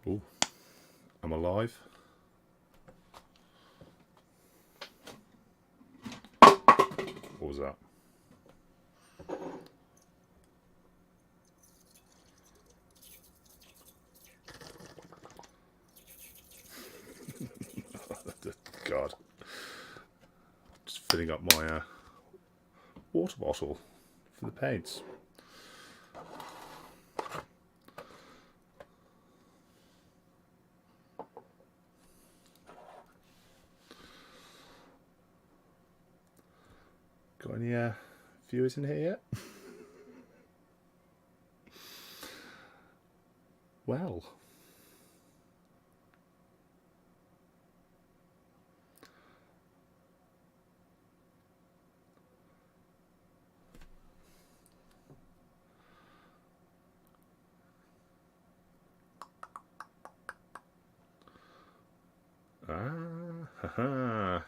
Ooh, I'm alive. What was that? God. Just filling up my water bottle for the paints. Got any viewers in here yet? Well.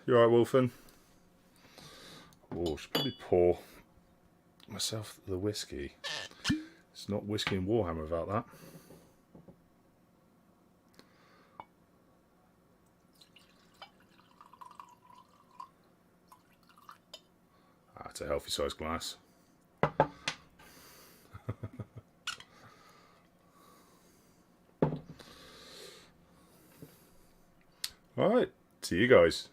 You alright, Wolfen? Oh, I should probably pour myself the whiskey. It's not whiskey and Warhammer without that. That's a healthy sized glass. Alright, see you guys.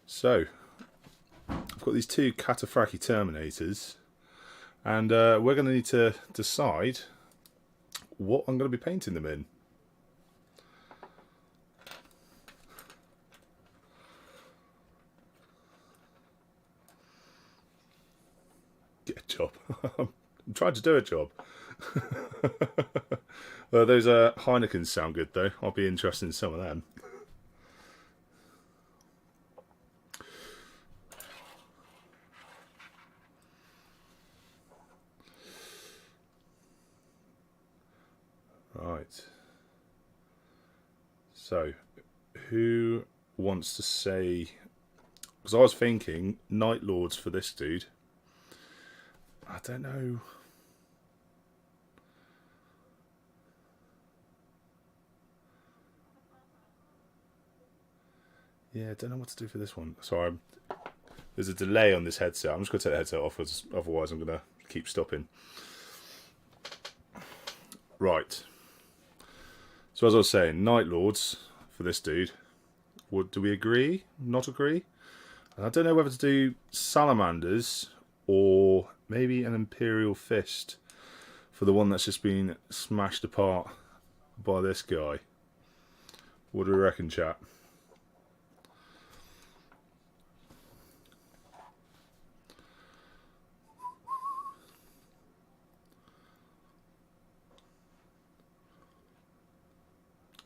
So, I've got these two Cataphractii Terminators, and we're going to need to decide what I'm going to be painting them in. Get a job. I'm trying to do a job. Those Heinekens sound good though. I'll be interested in some of them. Right. So, who wants to say... Because I was thinking Night Lords for this dude. I don't know. Yeah, I don't know what to do for this one. Sorry, there's a delay on this headset. I'm just going to take the headset off, because otherwise I'm going to keep stopping. Right. So as I was saying, Night Lords for this dude. Do we agree? Not agree? And I don't know whether to do Salamanders or maybe an Imperial Fist for the one that's just been smashed apart by this guy. What do we reckon, chat?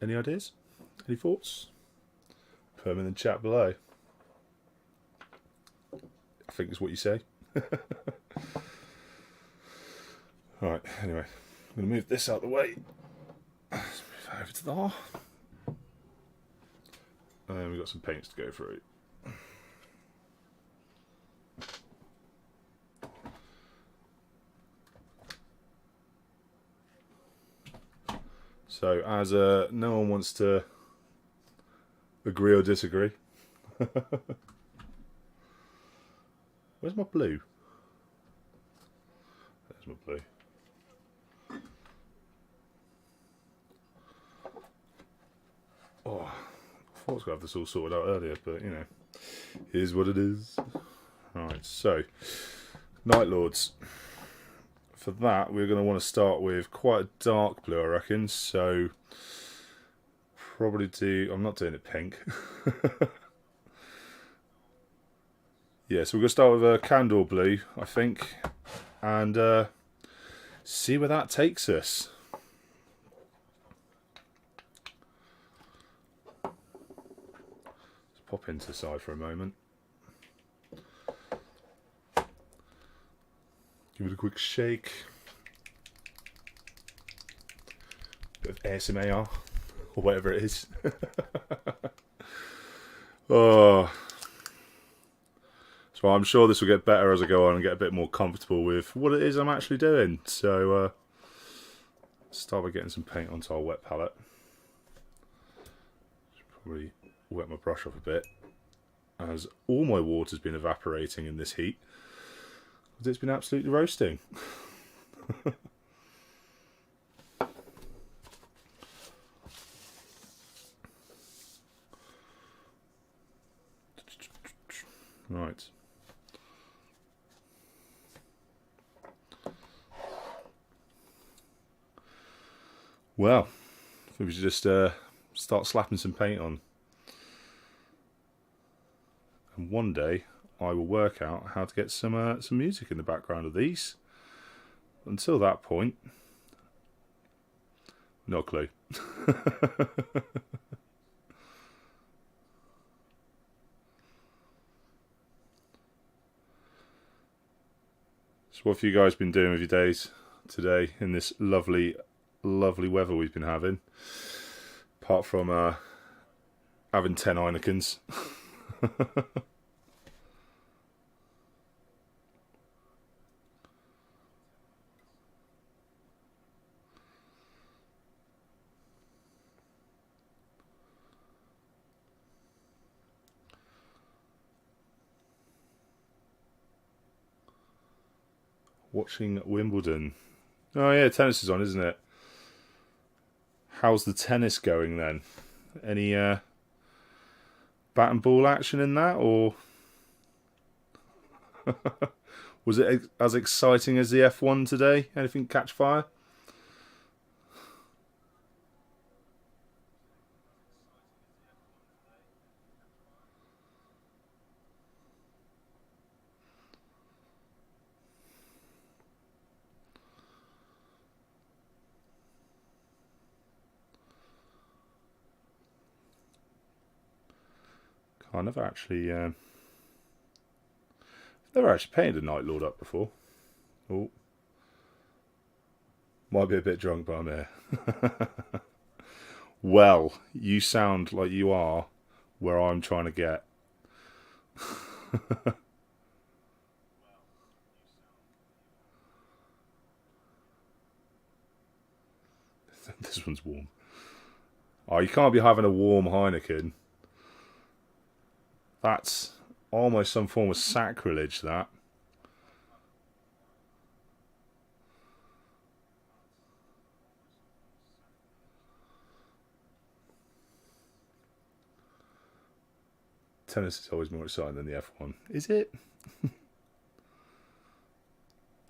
Any ideas? Any thoughts? Put them in the chat below. I think it's what you say. Alright, anyway. I'm going to move this out of the way. Let's move that over to there. And then we've got some paints to go through. So, as no one wants to agree or disagree. Where's my blue? There's my blue. Oh, I thought I was going to have this all sorted out earlier, but you know, here's what it is. Alright, so, Night Lords. For that, we're going to want to start with quite a dark blue, I reckon. So, probably do... I'm not doing it pink. Yeah, so we're going to start with a candle blue, I think. And see where that takes us. Let's pop into the side for a moment. Give it a quick shake. Bit of ASMR, or whatever it is. Oh. So I'm sure this will get better as I go on and get a bit more comfortable with what it is I'm actually doing. So start by getting some paint onto our wet palette. Should probably wet my brush off a bit, as all my water's been evaporating in this heat. It's been absolutely roasting. Right. Well, I think we should just start slapping some paint on. And one day I will work out how to get some music in the background of these. Until that point, no clue. So what have you guys been doing with your days today in this lovely, lovely weather we've been having? Apart from having 10 Heinekens. Watching Wimbledon. Oh yeah, tennis is on, isn't it? How's the tennis going then? Any bat and ball action in that, or was it as exciting as the F1 today? Anything catch fire? I never actually painted a Night Lord up before. Oh, might be a bit drunk, but I'm here. Well, you sound like you are where I'm trying to get. This one's warm. Oh, you can't be having a warm Heineken. That's almost some form of sacrilege, that. Tennis is always more exciting than the F1. Is it?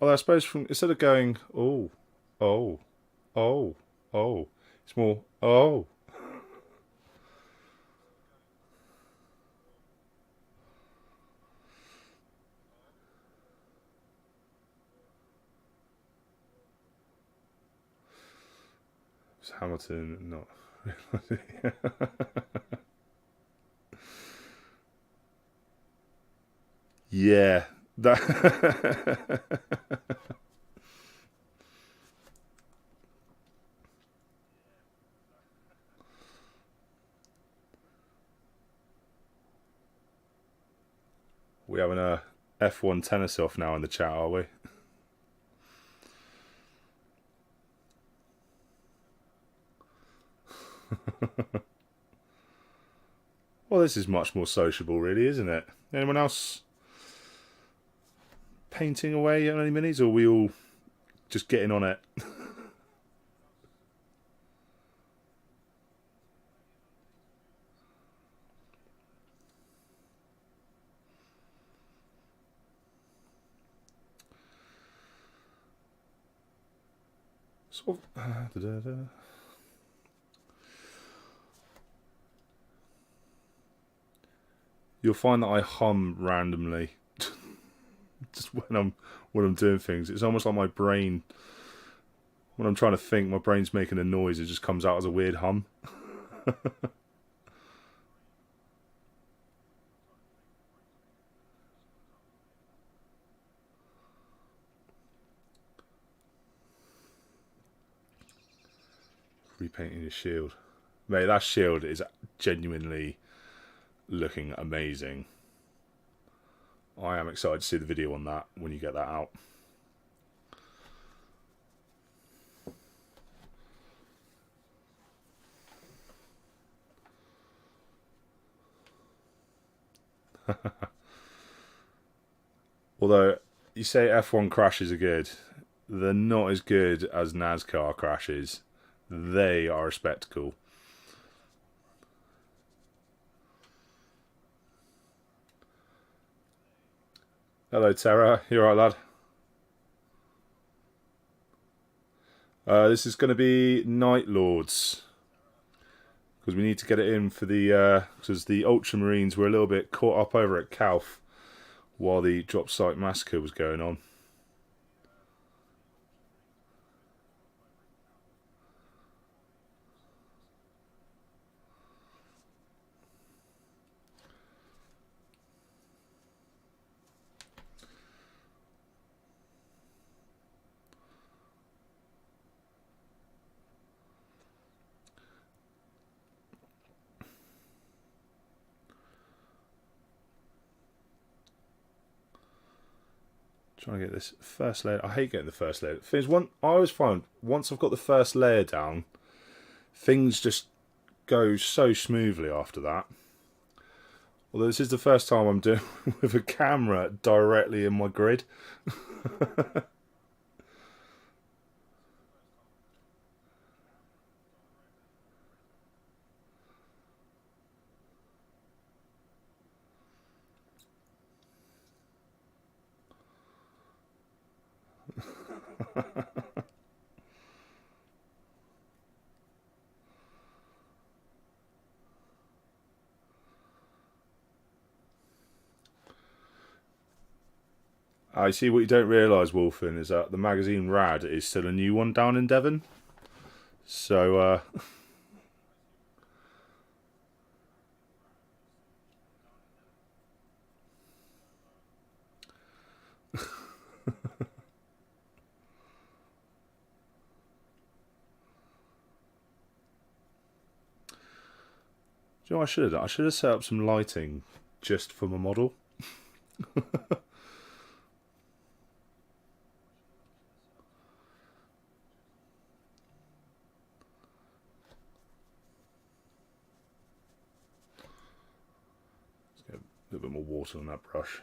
Although I suppose instead of going, oh, oh, oh, oh, it's more, oh. It's Hamilton, not. Yeah, that. We having a F1 tennis off now in the chat, are we? Well, this is much more sociable, really, isn't it? Anyone else painting away on any minis, or are we all just getting on it? Sort of. You'll find that I hum randomly, just when I'm doing things. It's almost like my brain, when I'm trying to think, my brain's making a noise. It just comes out as a weird hum. Repainting your shield, mate. That shield is genuinely looking amazing. I am excited to see the video on that when you get that out. Although you say F1 crashes are good, they're not as good as NASCAR crashes. They are a spectacle. Hello, Terra. You alright, lad? This is going to be Night Lords, because we need to get it in for the because the Ultramarines were a little bit caught up over at Calf while the drop site massacre was going on. Trying to get this first layer. I hate getting the first layer. Things I always find once I've got the first layer down, things just go so smoothly after that. Although this is the first time I'm doing with a camera directly in my grid. I see what you don't realise, Wolfen, is that the magazine Rad is still a new one down in Devon. So, you know what I should have done? I should have set up some lighting just for my model. Let's get a little bit more water on that brush.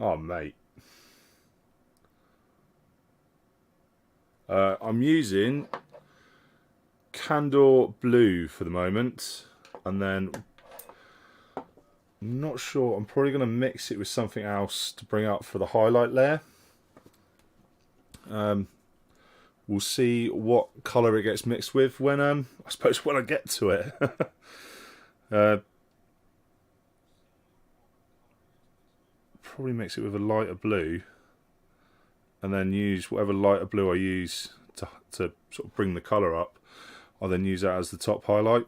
Oh, mate. I'm using Candor Blue for the moment, and then I'm not sure, I'm probably going to mix it with something else to bring up for the highlight layer. We'll see what colour it gets mixed with when, I suppose, when I get to it. Probably mix it with a lighter blue, and then use whatever lighter blue I use to sort of bring the colour up. I'll then use that as the top highlight.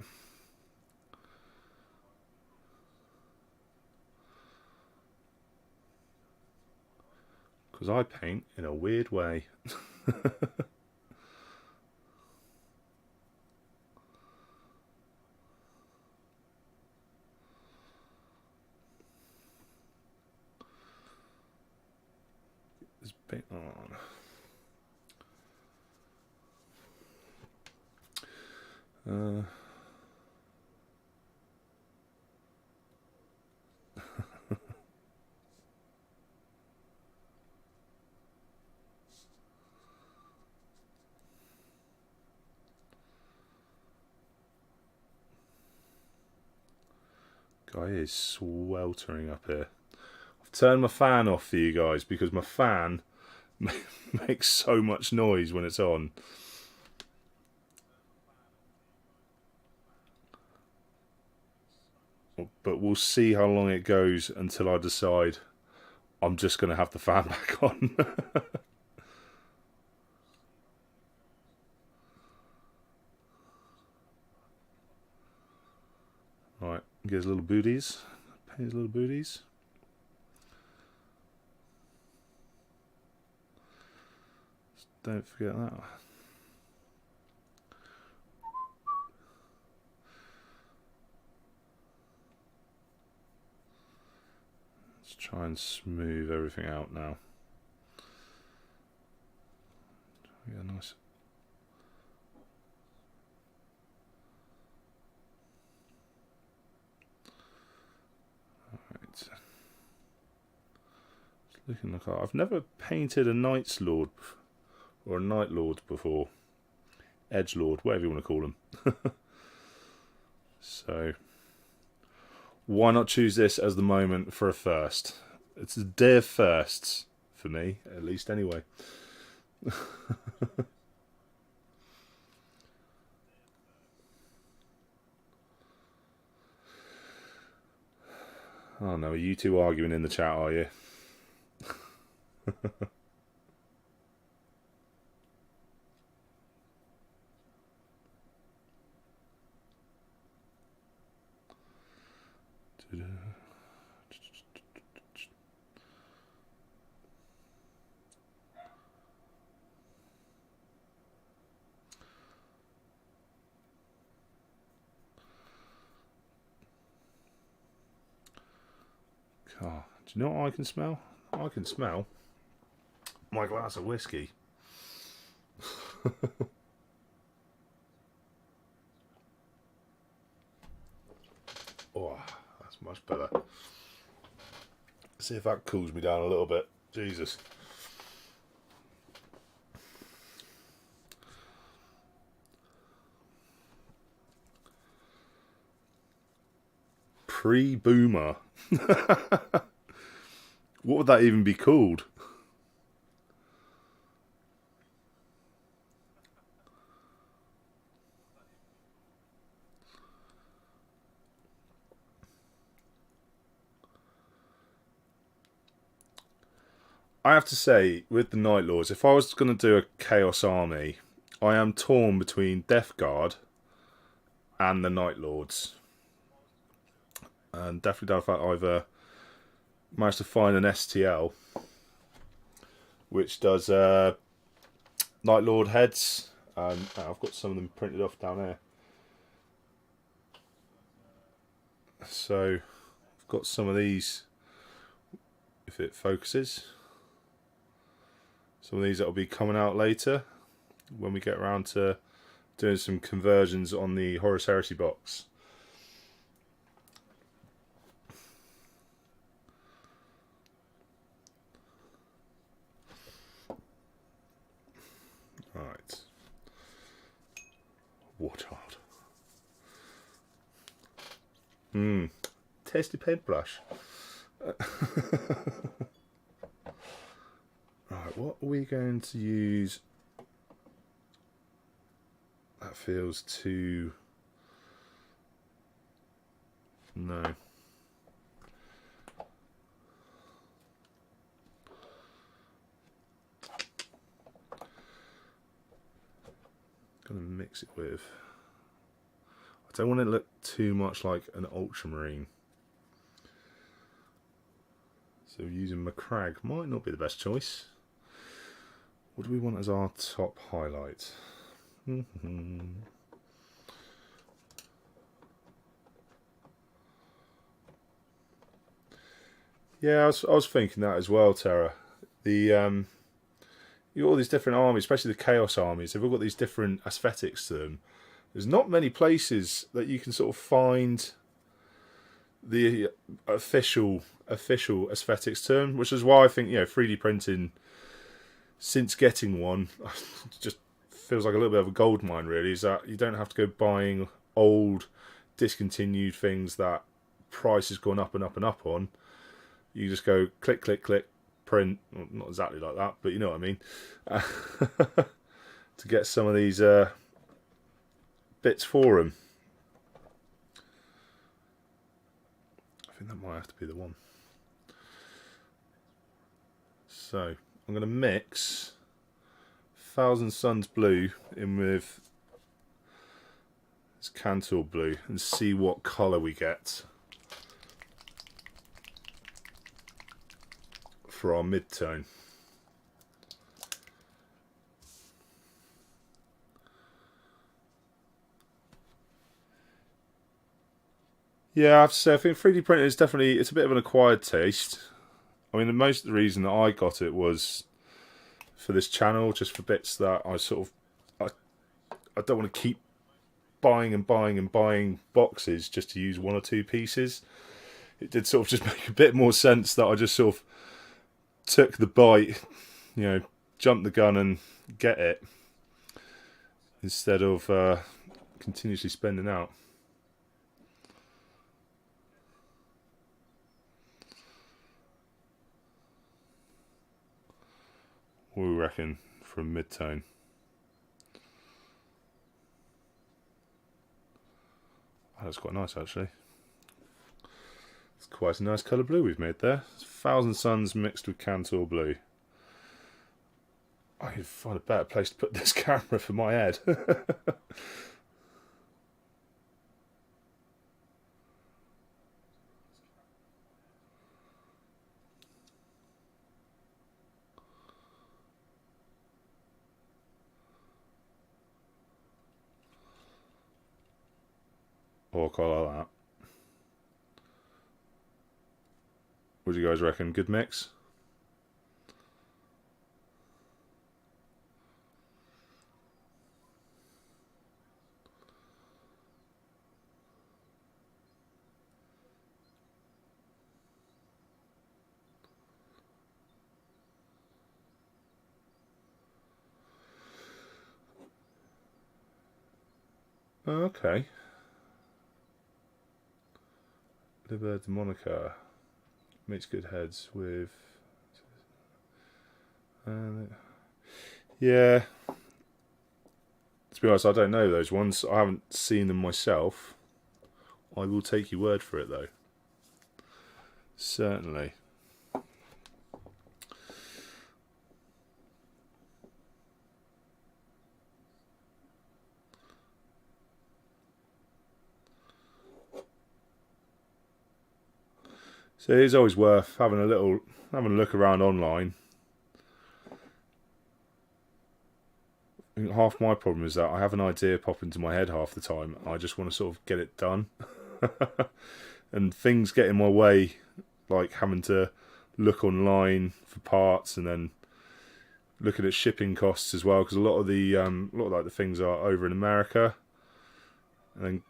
Because I paint in a weird way. This paint on. Guy is sweltering up here. I've turned my fan off for you guys because my fan makes so much noise when it's on. But we'll see how long it goes until I decide I'm just going to have the fan back on. Right, gives little booties. Here's little booties. Don't forget that. Let's try and smooth everything out now. Yeah, nice. Alright. It's looking like I've never painted a Knight's Lord or a Night Lord before. Edgelord, whatever you want to call them. So, why not choose this as the moment for a first? It's a day of firsts for me, at least anyway. Oh no, are you two arguing in the chat, are you? Oh, do you know what I can smell? I can smell my glass of whiskey. Oh, that's much better. See if that cools me down a little bit. Jesus. Pre-boomer. What would that even be called? I have to say, with the Night Lords, if I was going to do a Chaos Army, I am torn between Death Guard and the Night Lords. And definitely don't know if I've managed to find an STL which does Night Lord heads. I've got some of them printed off down there. So I've got some of these, if it focuses. Some of these that will be coming out later when we get around to doing some conversions on the Horus Heresy box. Right. Warthog. Tasty paintbrush. Right, what are we going to use? That feels too... No. Gonna mix it with... I don't want it to look too much like an ultramarine. So using Macragge might not be the best choice. What do we want as our top highlight? Yeah, I was thinking that as well, Tara. The you got all these different armies, especially the Chaos armies. They've all got these different aesthetics to them. There's not many places that you can sort of find the official aesthetics term, which is why I think 3D printing, since getting one, just feels like a little bit of a gold mine. Really, is that you don't have to go buying old, discontinued things that price has gone up and up and up on. You just go click, click, click, print. Well, not exactly like that, but you know what I mean. To get some of these bits for them. I think that might have to be the one. So I'm going to mix Thousand Suns blue in with this Cantor blue and see what colour we get. for our mid-tone. Yeah, I have to say, I think 3D printing is definitely, it's a bit of an acquired taste. I mean, the reason that I got it was for this channel, just for bits that I sort of, I don't want to keep buying and buying and buying boxes just to use one or two pieces. It did sort of just make a bit more sense that I just sort of took the bite, you know, jump the gun and get it, instead of continuously spending out. What do we reckon from mid-tone? Oh, that's quite nice, actually. It's quite a nice colour blue we've made there. It's Thousand Suns mixed with Cantor blue. I could find a better place to put this camera for my head. Or quite like that. What do you guys reckon? Good mix? Okay. Liber Demonica makes good heads with... yeah. To be honest, I don't know those ones. I haven't seen them myself. I will take your word for it, though. Certainly. So it is always worth having a look around online. I think half my problem is that I have an idea pop into my head half the time. I just want to sort of get it done. And things get in my way, like having to look online for parts and then looking at shipping costs as well, because a lot of the things are over in America, and then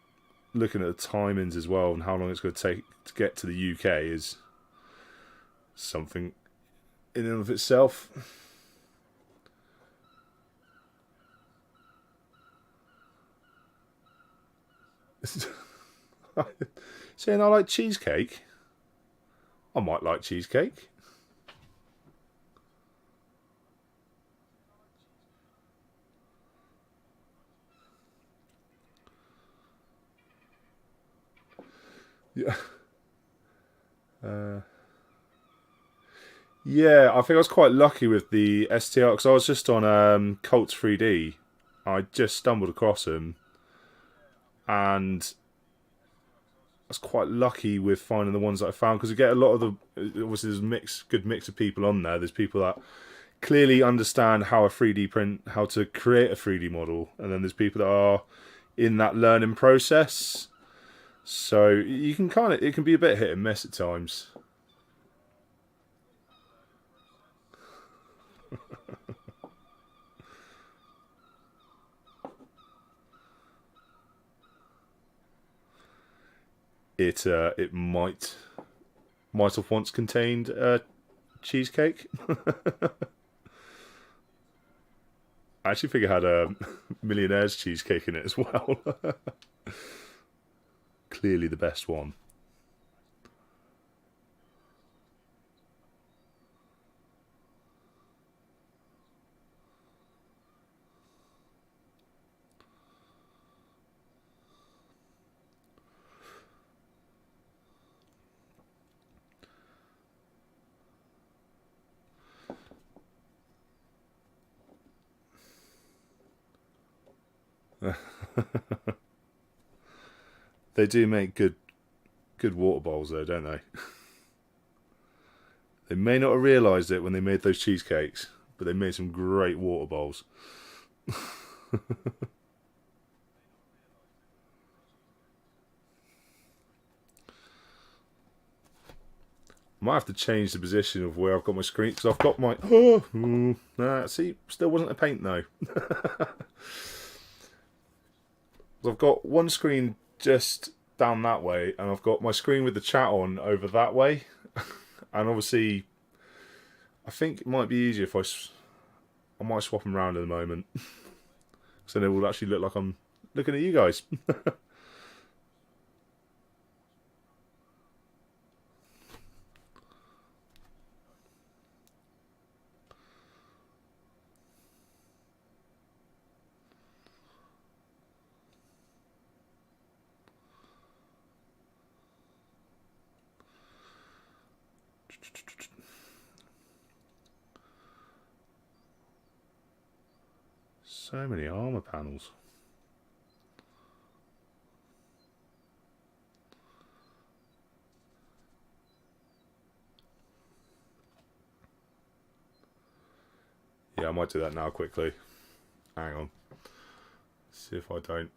looking at the timings as well and how long it's going to take to get to the UK is something in and of itself. Saying I like cheesecake. I might like cheesecake. Yeah. Yeah, I think I was quite lucky with the STR because I was just on Colts 3D. I just stumbled across them, and I was quite lucky with finding the ones that I found, because you get a lot of the, obviously there's a good mix of people on there. There's people that clearly understand how how to create a 3D model, and then there's people that are in that learning process. So you can it can be a bit hit and miss at times. It might have once contained cheesecake. I actually think it had a millionaire's cheesecake in it as well. Clearly the best one. They do make good water bowls though, don't they? They may not have realised it when they made those cheesecakes, but they made some great water bowls. I might have to change the position of where I've got my screen, because I've got my... see, still wasn't a paint though. I've got one screen just down that way, and I've got my screen with the chat on over that way. And obviously, I think it might be easier if I might swap them around in a moment. So then it will actually look like I'm looking at you guys. So many armour panels. Yeah, I might do that now quickly. Hang on. See if I don't.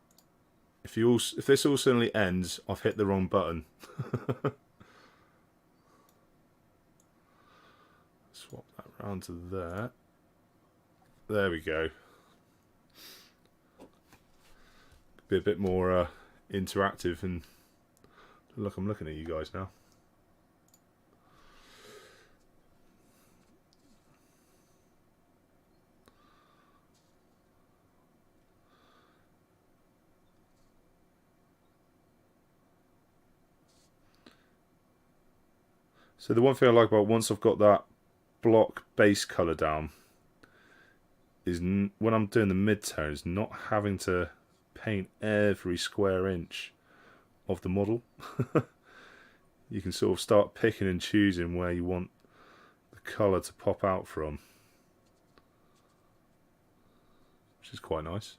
If this all suddenly ends, I've hit the wrong button. Swap that round to there. There we go. Be a bit more interactive and look, I'm looking at you guys now. So the one thing I like about once I've got that block base colour down is when I'm doing the mid-tones, not having to paint every square inch of the model. You can sort of start picking and choosing where you want the colour to pop out from, which is quite nice.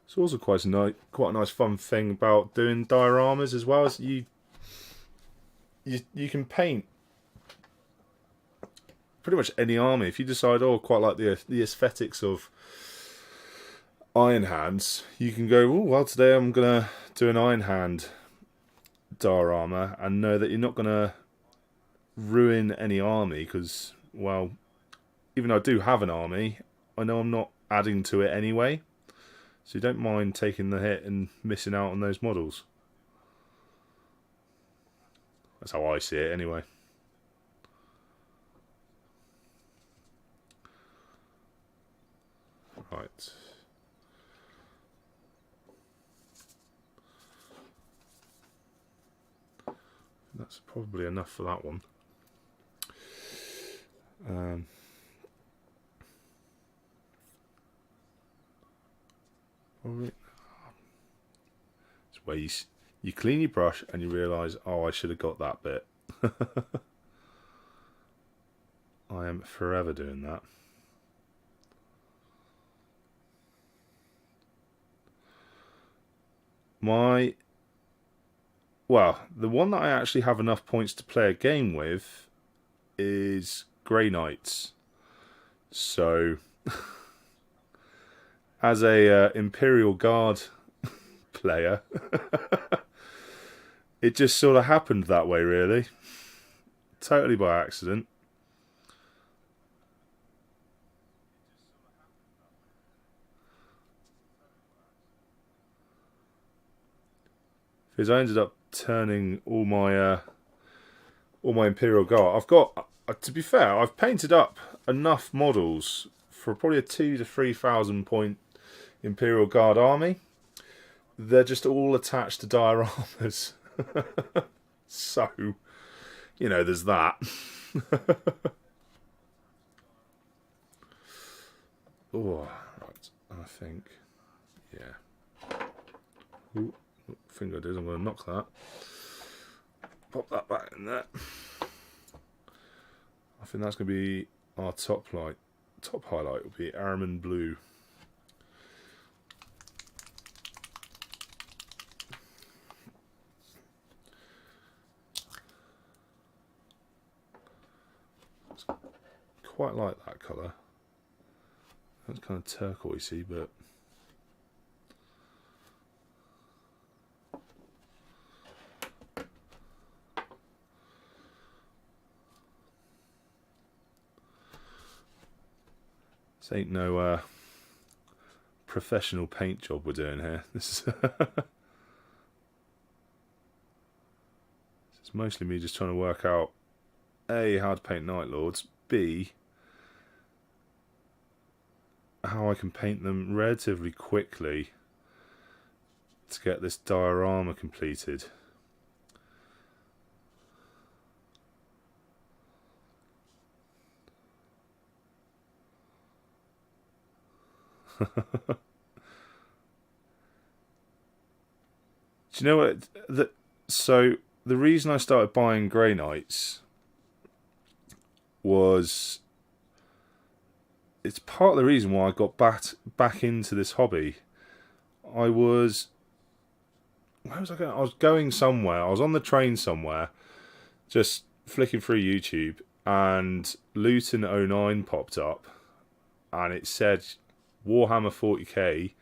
It's also quite a nice fun thing about doing dioramas as well, as you can paint pretty much any army. If you decide, oh, quite like the aesthetics of Iron Hands, you can go, oh, well, today I'm going to do an Iron Hand diorama and know that you're not going to ruin any army, because, well, even though I do have an army, I know I'm not adding to it anyway. So you don't mind taking the hit and missing out on those models. That's how I see it anyway. Right. That's probably enough for that one. Probably. It's where you clean your brush and you realise, oh, I should have got that bit. I am forever doing that. Well, the one that I actually have enough points to play a game with is Grey Knights. So, as a Imperial Guard player, it just sort of happened that way, really. Totally by accident. Because I ended up turning all my Imperial Guard. I've got, to be fair, I've painted up enough models for probably a 2,000 to 3,000 point Imperial Guard army. They're just all attached to dioramas. So, you know, there's that. Oh, right. I think, yeah. Ooh, finger it is, I'm going to knock that. Pop that back in there. I think that's going to be our top light. Top highlight will be Araman Blue. Quite like that colour. That's kind of turquoisey, but this ain't no professional paint job we're doing here. This is mostly me just trying to work out A, how to paint Night Lords, B, how I can paint them relatively quickly to get this diorama completed. Do you know what? So the reason I started buying Grey Knights was, it's part of the reason why I got back into this hobby. Where was I going? I was going somewhere. I was on the train somewhere, just flicking through YouTube, and Luton 09 popped up, and it said Warhammer 40k,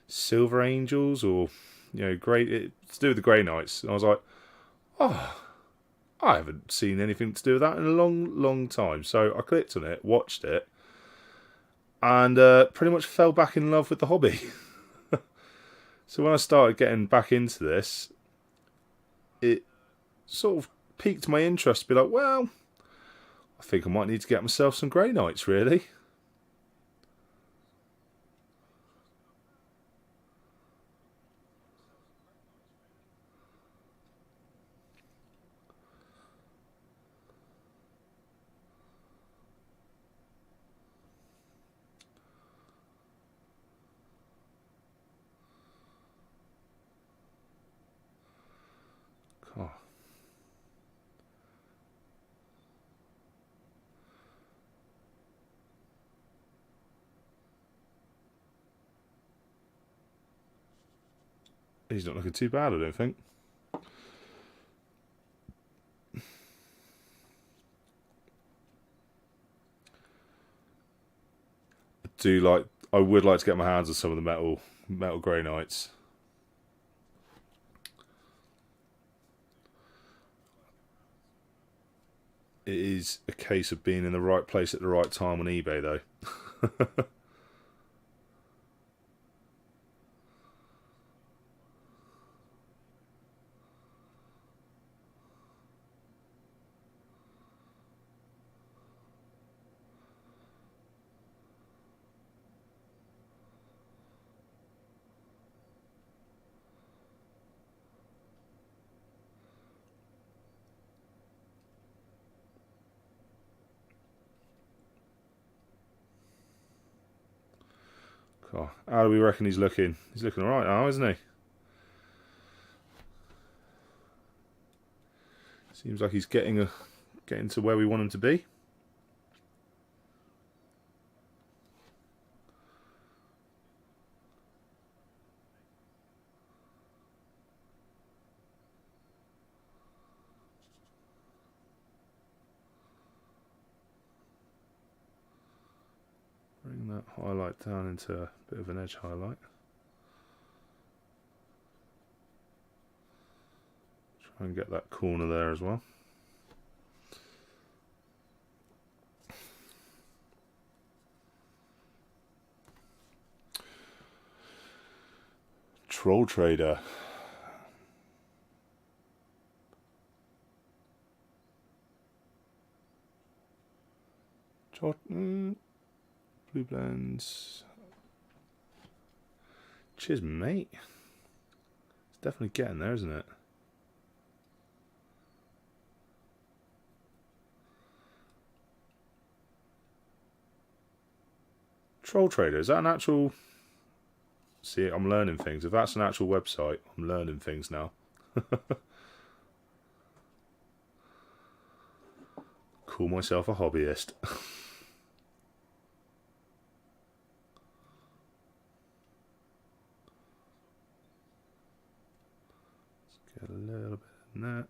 Silver Angels, or to do with the Grey Knights. And I was like, oh, I haven't seen anything to do with that in a long time. So I clicked on it, watched it, and pretty much fell back in love with the hobby. So when I started getting back into this, it sort of piqued my interest to be like, well, I think I might need to get myself some Grey Knights, really. Oh. He's not looking too bad, I don't think. I would like to get my hands on some of the metal Grey Knights. It is a case of being in the right place at the right time on eBay, though. Oh, how do we reckon he's looking? He's looking alright now, isn't he? Seems like he's getting to where we want him to be. Bring that highlight down into a bit of an edge highlight. Try and get that corner there as well. Troll Trader. Blue blends. Cheers, mate. It's definitely getting there, isn't it? Troll Trader, is that an actual See, I'm learning things. If that's an actual website, I'm learning things now. Call myself a hobbyist. Let's get a little bit in that.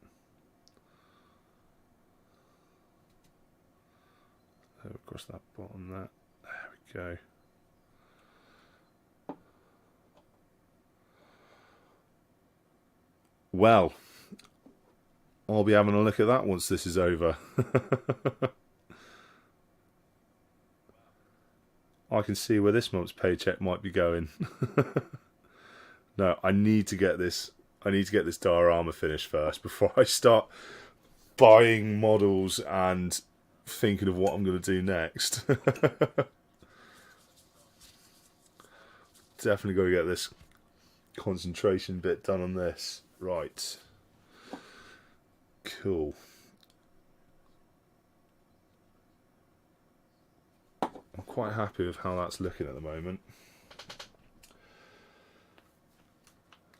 Across that bottom there. There we go. Well, I'll be having a look at that once this is over. I can see where this month's paycheck might be going. No, I need to get this. I need to get this diorama finished first before I start buying models and thinking of what I'm going to do next. Definitely got to get this concentration bit done on this. Right. Cool. I'm quite happy with how that's looking at the moment.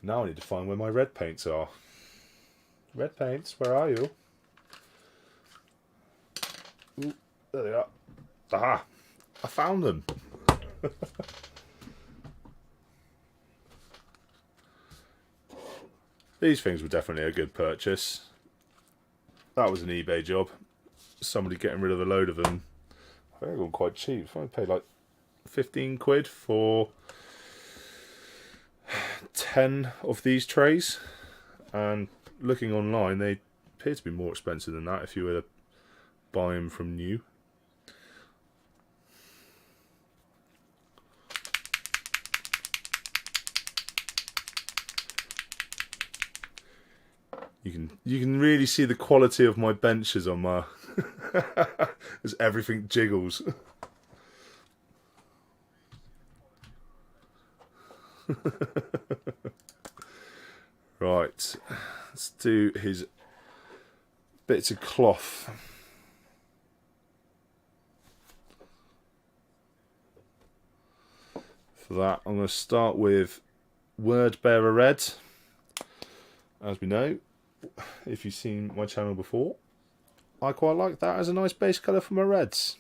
Now I need to find where my red paints are. Red paints, where are you? Ooh, there they are. Aha! I found them! These things were definitely a good purchase. That was an eBay job. Somebody getting rid of a load of them. I think I got quite cheap. I paid like 15 quid for 10 of these trays. And looking online, they appear to be more expensive than that if you were to buy them from new. You can really see the quality of my benches on my as everything jiggles. Right, let's do his bits of cloth. For that, I'm going to start with Word Bearer Red. As we know, if you've seen my channel before, I quite like that as a nice base colour for my reds.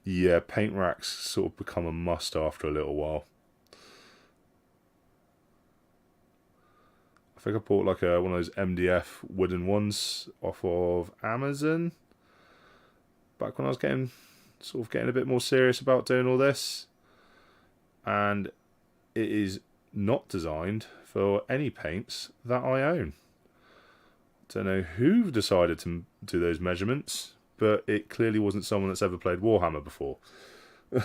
Yeah, paint racks sort of become a must after a little while. I think I bought like one of those MDF wooden ones off of Amazon back when I was getting a bit more serious about doing all this, and it is not designed for any paints that I own. Don't know who decided to do those measurements, but it clearly wasn't someone that's ever played Warhammer before. A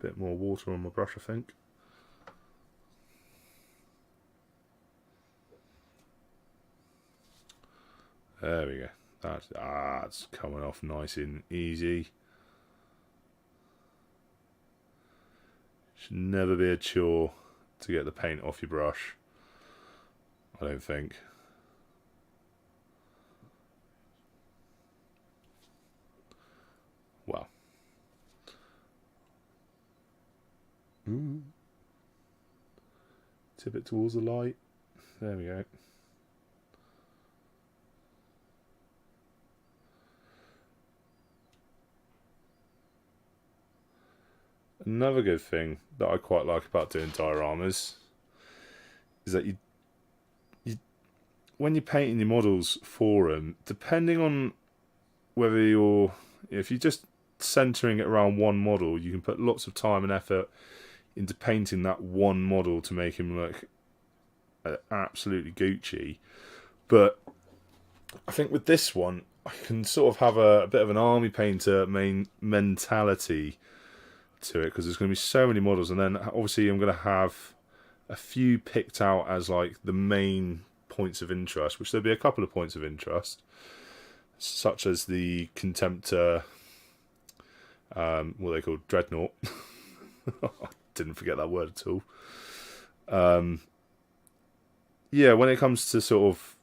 bit more water on my brush, I think. There we go. That's coming off nice and easy. Should never be a chore to get the paint off your brush, I don't think. Well. Tip it towards the light. There we go. Another good thing that I quite like about doing dioramas is that you when you're painting your models for them, depending on whether if you're just centering it around one model, you can put lots of time and effort into painting that one model to make him look absolutely Gucci. But I think with this one, I can sort of have a bit of an army painter mentality to it, because there's going to be so many models, and then obviously I'm going to have a few picked out as like the main points of interest, which there'll be a couple of points of interest, such as the Contemptor what they call dreadnought. I didn't forget that word at all. Yeah, when it comes to sort of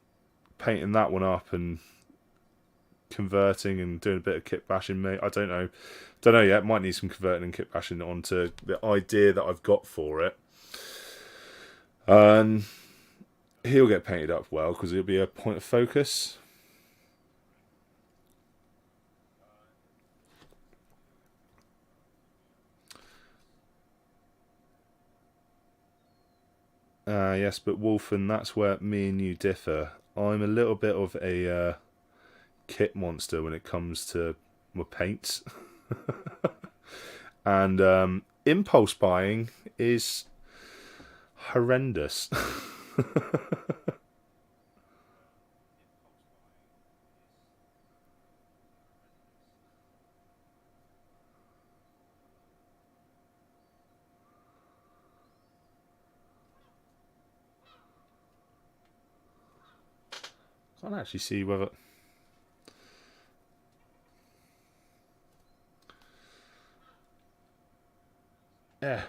painting that one up and converting and doing a bit of kit bashing, mate, I don't know yet. Might need some converting and kit bashing onto the idea that I've got for it. He'll get painted up well because it'll be a point of focus. Yes, but Wolfen, that's where me and you differ. I'm a little bit of a kit monster when it comes to my paints. And impulse buying is horrendous. Can't actually see whether... Yeah.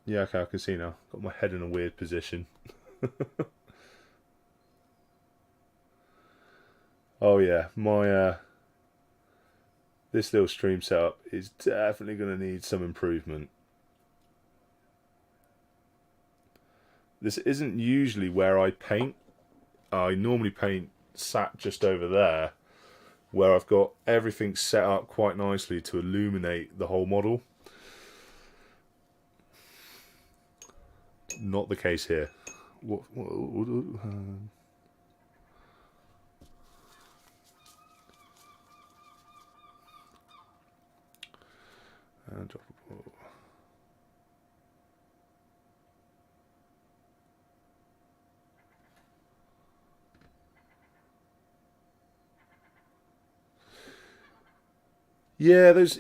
Yeah, okay, I can see now. Got my head in a weird position. Oh yeah, my this little stream setup is definitely going to need some improvement. This isn't usually where I paint. I normally paint sat just over there, where I've got everything set up quite nicely to illuminate the whole model. Not the case here.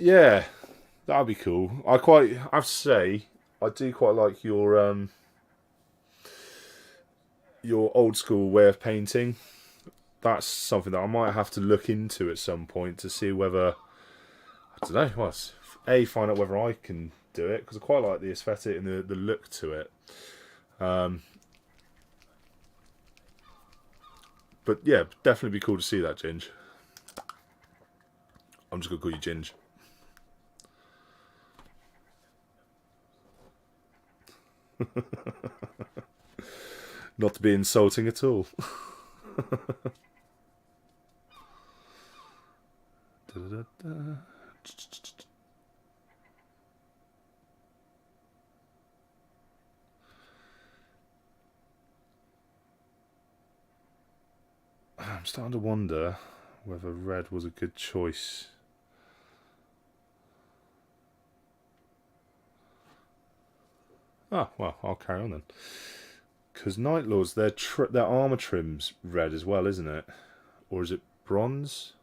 Yeah, that'd be cool. I have to say, I do quite like your old school way of painting. That's something that I might have to look into at some point to see whether, I don't know, find out whether I can do it, because I quite like the aesthetic and the look to it. But yeah, definitely be cool to see that, Ginge. I'm just going to call you Ginge. Not to be insulting at all. I'm starting to wonder whether red was a good choice. Ah, well, I'll carry on then. Because Night Lords, their armor trim's red as well, isn't it? Or is it bronze?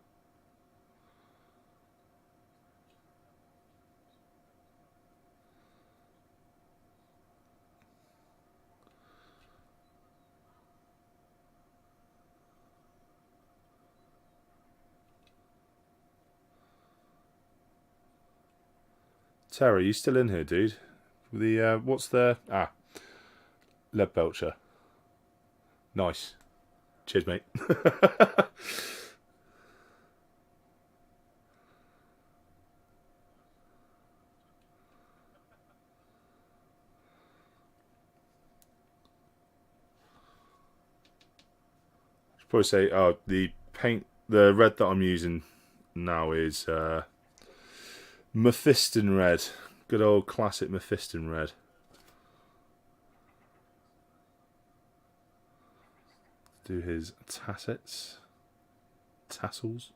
Terry, you still in here, dude? The what's there? Lead Belcher. Nice. Cheers, mate. Should probably say, the red that I'm using now is Mephiston red. Good old classic Mephiston red. Do his tassels.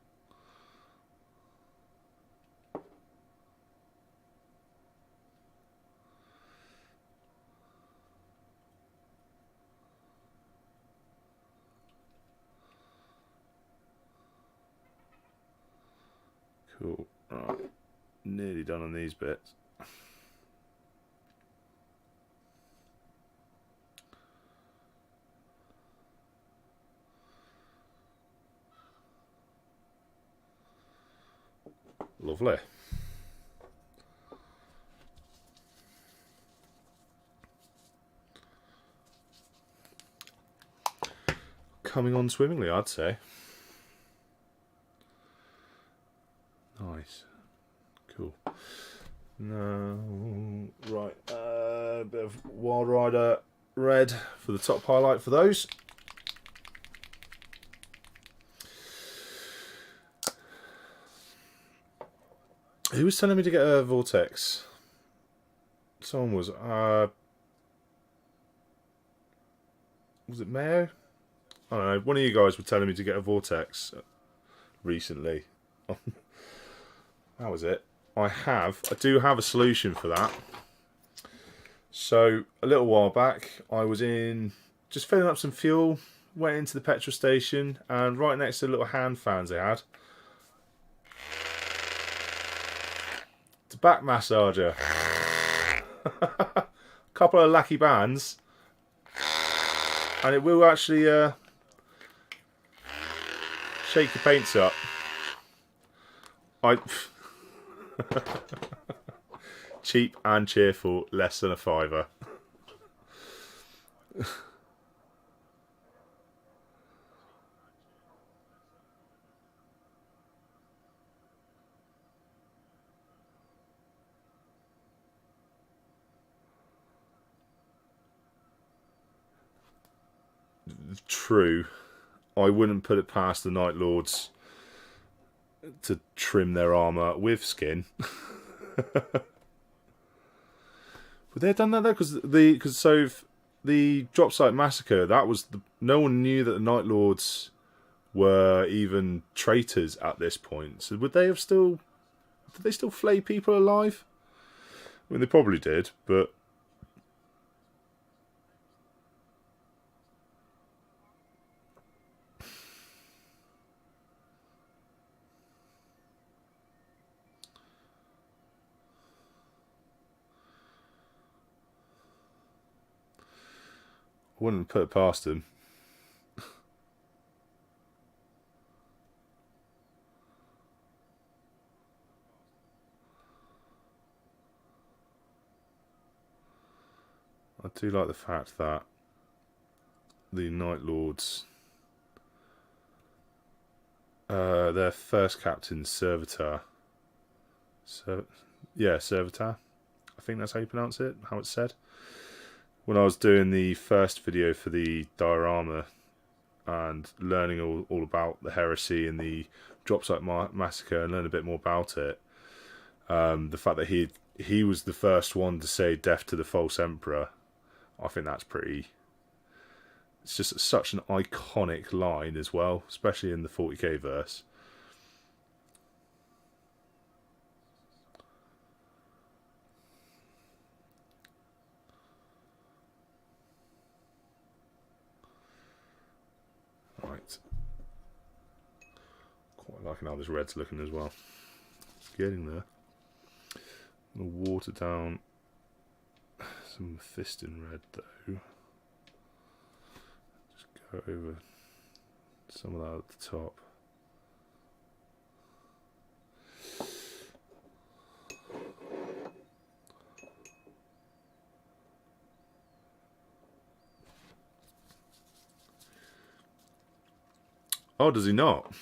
Cool. Right. Nearly done on these bits. Lovely. coming on swimmingly, I'd say. Nice. Cool. No, right. A bit of Wild Rider red for the top highlight for those. Who was telling me to get a Vortex? Someone was. Was it Mayo? I don't know. One of you guys were telling me to get a Vortex recently. That was it. I do have a solution for that. So a little while back, I was just filling up some fuel, went into the petrol station, and right next to the little hand fans they had, it's a back massager. A couple of lucky bands, and it will actually shake your paints up. Cheap and cheerful, less than a £5. True. I wouldn't put it past the Night Lords to trim their armour with skin. Would they have done that though? Because the drop site massacre, that was no one knew that the Night Lords were even traitors at this point. So would they have did they still flay people alive? I mean, they probably did, but I wouldn't put it past them. I do like the fact that the Night Lords, their first captain, Servitor. Servitor. I think that's how you pronounce it, how it's said. When I was doing the first video for the diorama and learning all about the heresy and the drop site massacre and learn a bit more about it, the fact that he was the first one to say death to the false emperor, I think that's pretty. It's just such an iconic line as well, especially in the 40k verse. Right. Quite liking how this red's looking as well. It's getting there. I'm going to water down some Fiston red though. Just go over some of that at the top. Oh, does he not?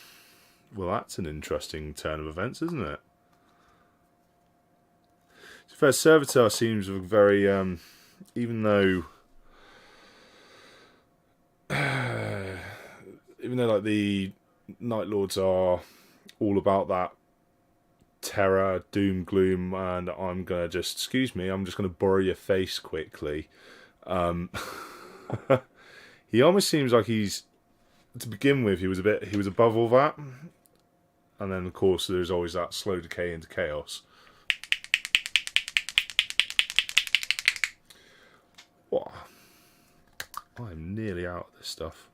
Well, that's an interesting turn of events, isn't it? So first, Servitor seems very, even though like the Night Lords are all about that terror, doom, gloom, and I'm gonna just I'm just gonna borrow your face quickly. He almost seems like to begin with, he was above all that, and then of course there's always that slow decay into chaos. What? I'm nearly out of this stuff.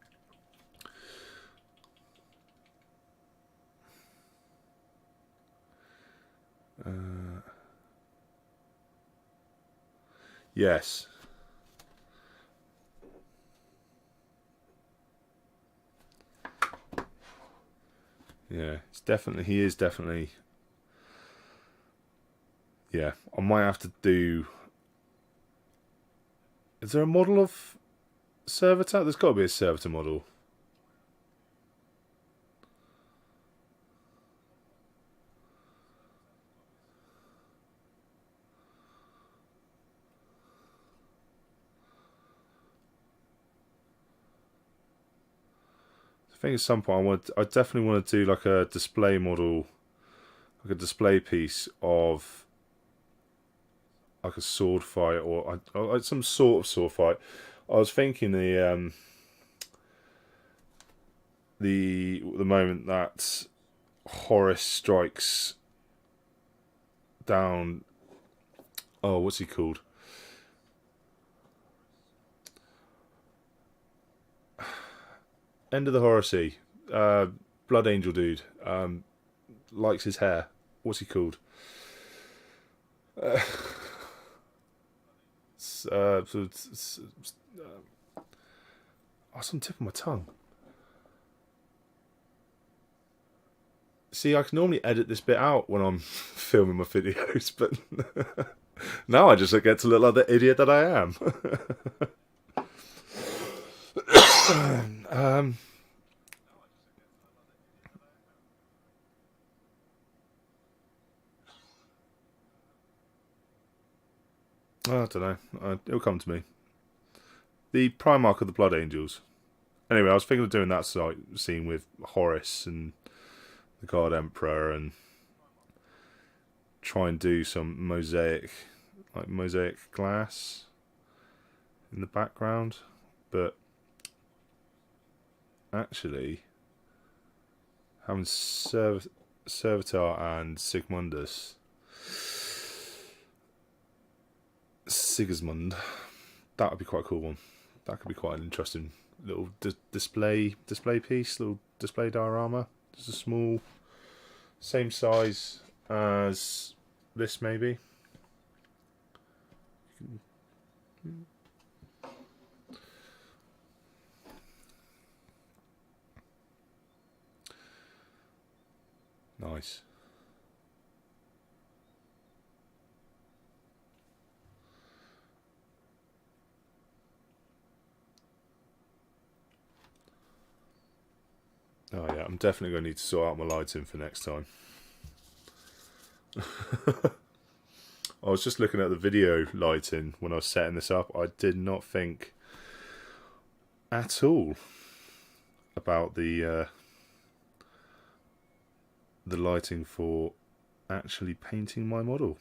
Yes. Yeah, he is definitely. Yeah, I might have to do. Is there a model of Servitor? There's got to be a Servitor model. think at some point I definitely want to do like a display model, like a display piece of like a sword fight or like some sort of sword fight. I was thinking the moment that Horus strikes down. Oh, what's he called? End of the Heresy. Blood Angel dude. Likes his hair. What's he called? Oh, it's on the tip of my tongue. See, I can normally edit this bit out when I'm filming my videos, but now I just get to look like the idiot that I am. I don't know. It'll come to me. The Primarch of the Blood Angels. Anyway, I was thinking of doing that scene with Horus and the God Emperor and try and do some mosaic glass in the background. But actually, having Servitor and Sigismund, that would be quite a cool one. That could be quite an interesting little display piece, little display diorama. Just a small, same size as this maybe. Nice. Oh yeah, I'm definitely going to need to sort out my lighting for next time. I was just looking at the video lighting when I was setting this up. I did not think at all about the lighting for actually painting my model.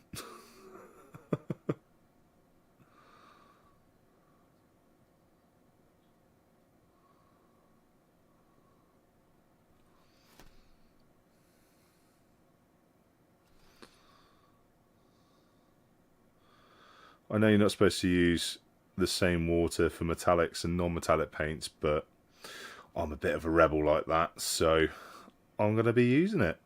I know you're not supposed to use the same water for metallics and non-metallic paints, but I'm a bit of a rebel like that, so I'm going to be using it.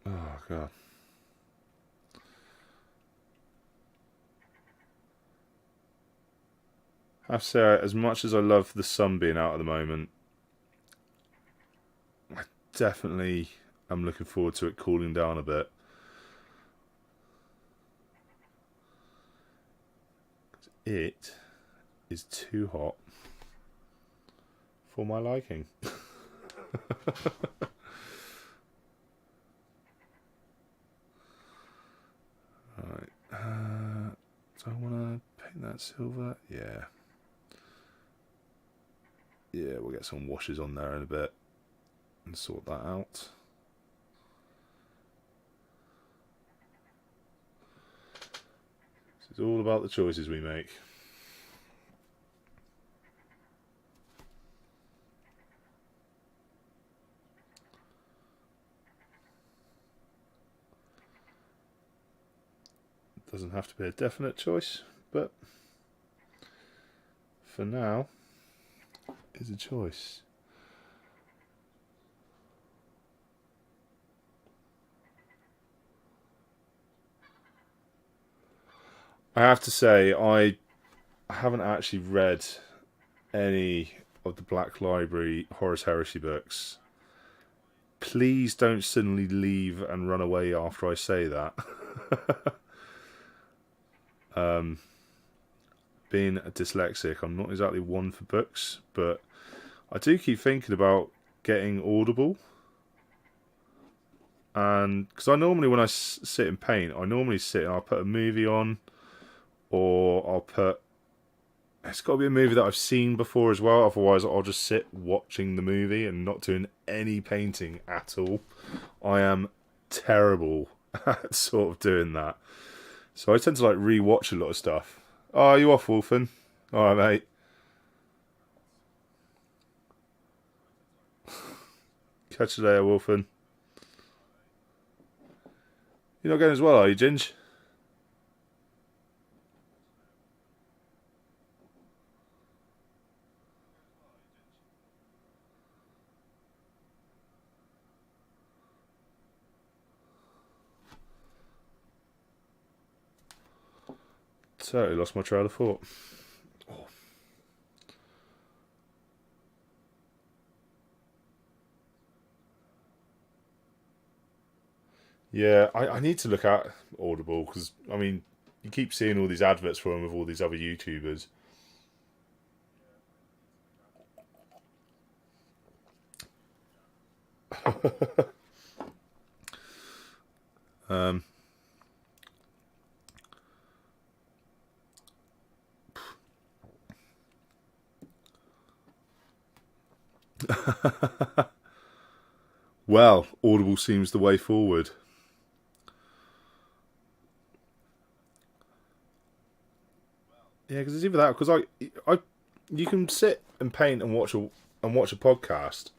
Oh, God. I have to say, as much as I love the sun being out at the moment, I definitely am looking forward to it cooling down a bit. It is too hot for my liking. Alright, do I want to paint that silver? Yeah. Yeah, we'll get some washes on there in a bit and sort that out. It's all about the choices we make. It doesn't have to be a definite choice, but for now, it's a choice. I have to say, I haven't actually read any of the Black Library Horus Heresy books. Please don't suddenly leave and run away after I say that. being a dyslexic, I'm not exactly one for books, but I do keep thinking about getting Audible. And because I normally, when I sit and paint, I normally sit and I'll put a movie on, or I'll put. It's got to be a movie that I've seen before as well. Otherwise, I'll just sit watching the movie and not doing any painting at all. I am terrible at sort of doing that. So I tend to like re-watch a lot of stuff. Oh, are you off, Wolfen? All right, mate. Catch you later, Wolfen. You're not going as well, are you, Ginge? Totally lost my trail of thought. Oh. Yeah, I need to look at Audible because, I mean, you keep seeing all these adverts for them with all these other YouTubers. um, well, Audible seems the way forward. Yeah, because it's either that because you can sit and paint and watch a podcast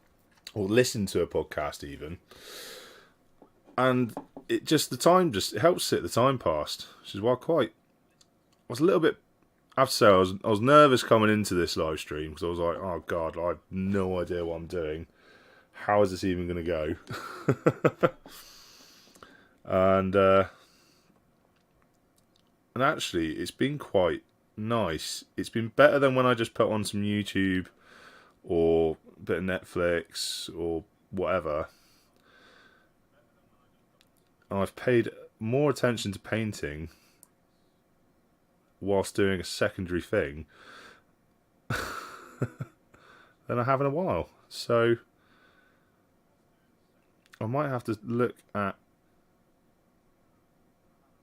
or listen to a podcast even, and it just the time just it helps sit the time past, which is why I was a little bit. I have to say I was nervous coming into this live stream because I was like, oh god, I have no idea what I'm doing. How is this even going to go? and and actually, it's been quite nice. It's been better than when I just put on some YouTube or a bit of Netflix or whatever. I've paid more attention to painting whilst doing a secondary thing than I have in a while. So I might have to look at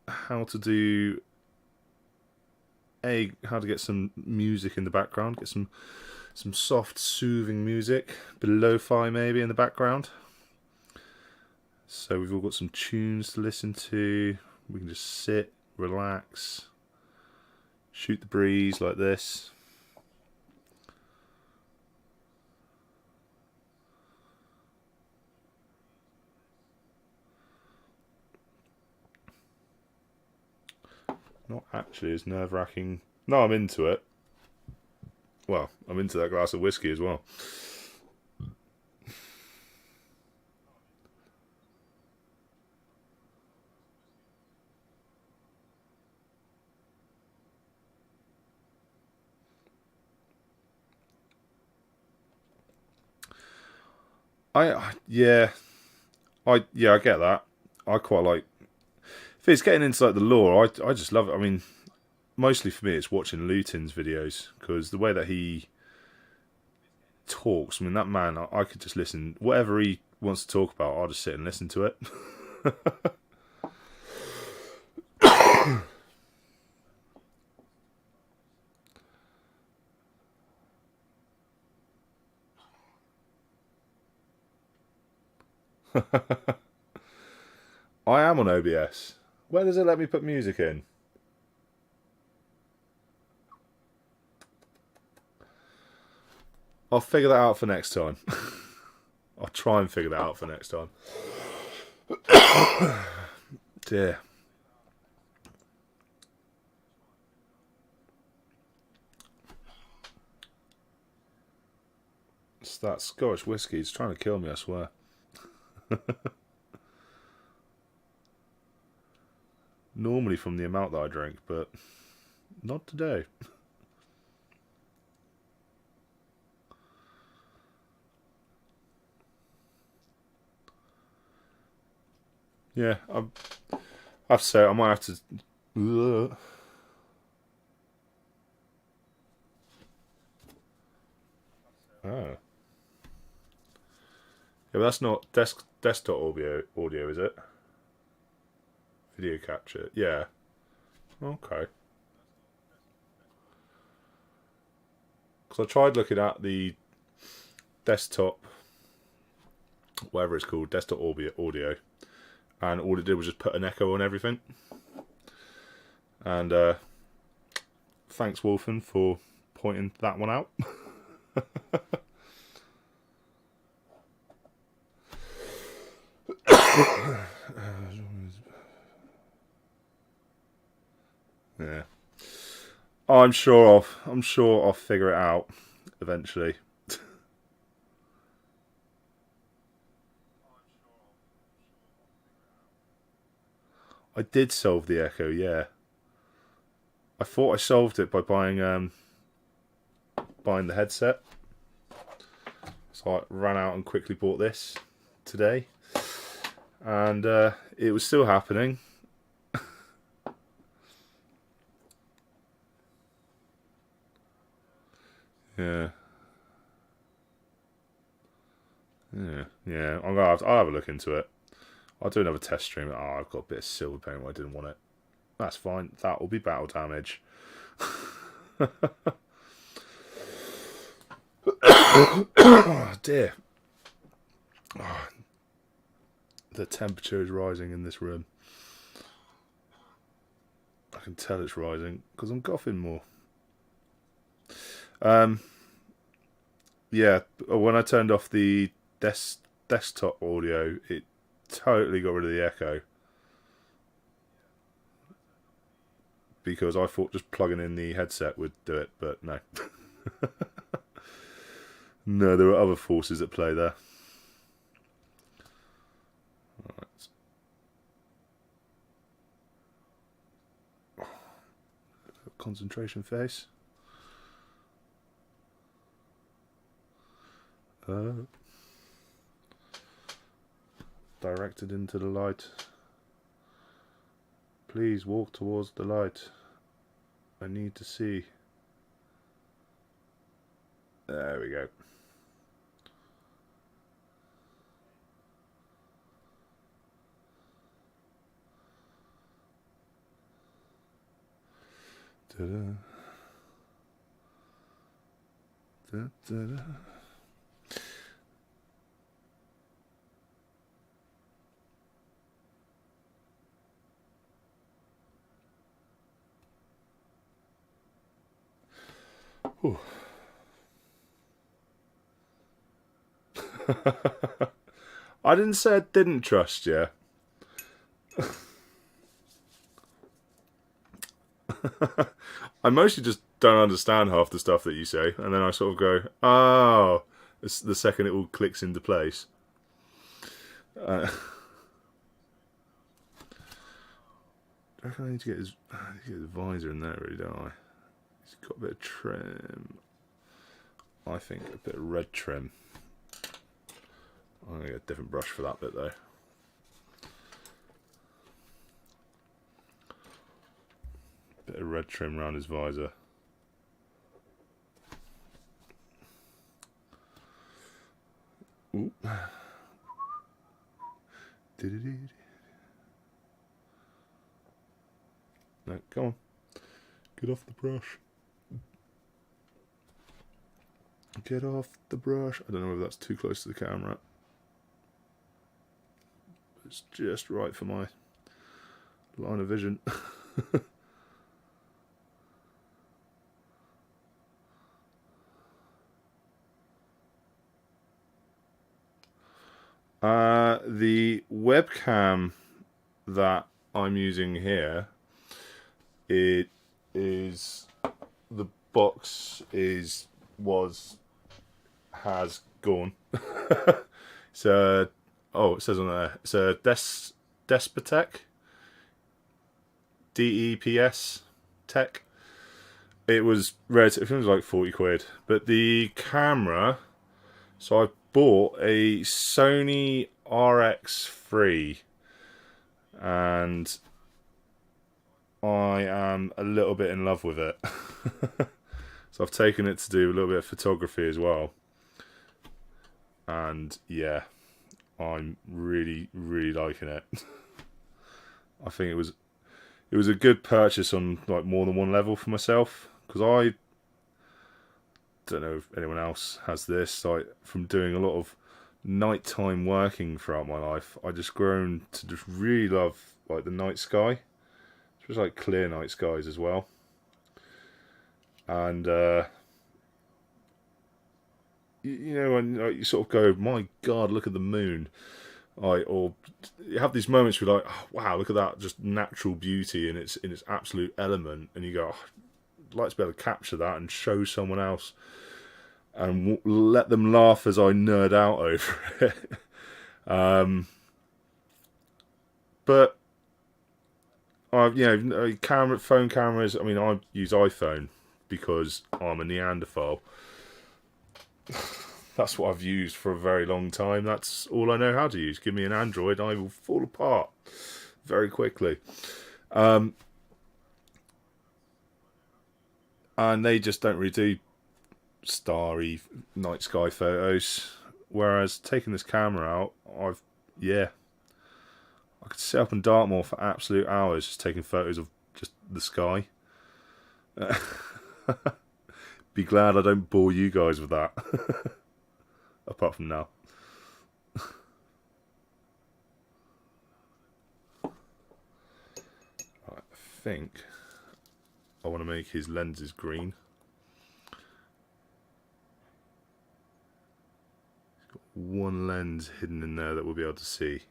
how to do how to get some music in the background, get some soft, soothing music, a bit of lo-fi maybe in the background. So we've all got some tunes to listen to. We can just sit, relax, shoot the breeze like this. Not actually as nerve-wracking. No, I'm into it. Well, I'm into that glass of whiskey as well. Yeah, I get that. I quite like if it's getting into like the lore. I just love it. I mean, mostly for me, it's watching Lutin's videos because the way that he talks. I mean, that man, I could just listen whatever he wants to talk about. I'll just sit and listen to it. I am on OBS. Where does it let me put music in? I'll figure that out for next time. I'll try and figure that out for next time. Dear. It's that Scottish whiskey. It's trying to kill me, I swear. Normally from the amount that I drink, but not today. Yeah, I have to say I might have to. Oh. Yeah, but that's not desktop audio, is it? Video capture. Yeah. Okay. Because I tried looking at the desktop, whatever it's called, desktop audio, and all it did was just put an echo on everything. And thanks, Wolfen, for pointing that one out. Yeah. I'm sure I'll figure it out eventually. I did solve the echo, yeah. I thought I solved it by buying the headset. So I ran out and quickly bought this today. And it was still happening. Yeah. Yeah. I'll have a look into it. I'll do another test stream. Oh, I've got a bit of silver paint where I didn't want it. That's fine. That will be battle damage. Oh, dear. Oh, the temperature is rising in this room. I can tell it's rising because I'm coughing more. Yeah, when I turned off the desktop audio, it totally got rid of the echo. Because I thought just plugging in the headset would do it, but no. No, there are other forces at play there. Right. Concentration face. Directed into the light. Please walk towards the light. I need to see. There we go. Da-da. Da-da-da. I didn't say I didn't trust you. I mostly just don't understand half the stuff that you say, and then I sort of go, oh, it's the second it all clicks into place. I reckon I need to get his visor in there, really, don't I? He's got a bit of trim. I think a bit of red trim. I'm going to get a different brush for that bit, though. Bit of red trim around his visor. Ooh. No, come on. Get off the brush. Get off the brush. I don't know whether that's too close to the camera. It's just right for my line of vision. The webcam that I'm using here, it is, the box has gone. So, oh, it says on there, it's a Despotec, DEPS Tech. It was relative, it was like 40 quid, but the camera, so I bought a Sony RX3, and I am a little bit in love with it. So I've taken it to do a little bit of photography as well. and yeah, I'm really liking it. I think it was a good purchase on like more than one level for myself, because I don't know if anyone else has this. Like, from doing a lot of nighttime working throughout my life, I just grown to just really love like the night sky, especially like clear night skies as well. And you know, when you sort of go, my God, look at the moon. Or you have these moments where you're like, oh, wow, look at that, just natural beauty in its absolute element, and you go, oh, I'd like to be able to capture that and show someone else, and let them laugh as I nerd out over it. But phone cameras. I mean, I use iPhone because I'm a Neanderthal. That's what I've used for a very long time. That's all I know how to use. Give me an Android, I will fall apart very quickly. And they just don't really do starry night sky photos. Whereas taking this camera out, I could sit up in Dartmoor for absolute hours just taking photos of just the sky. Be glad I don't bore you guys with that. Apart from now. I think I want to make his lenses green. He's got one lens hidden in there that we'll be able to see.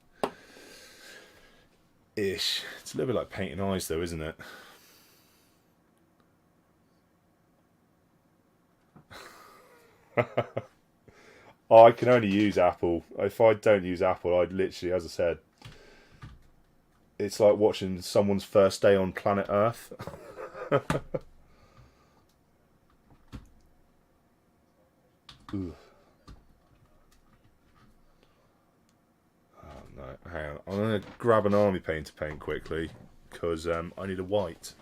Ish. It's a little bit like painting eyes though, isn't it? I can only use Apple. If I don't use Apple, I'd literally, as I said, it's like watching someone's first day on planet Earth. Ooh. Oh no, hang on. I'm going to grab an army paint to paint quickly, because I need a white.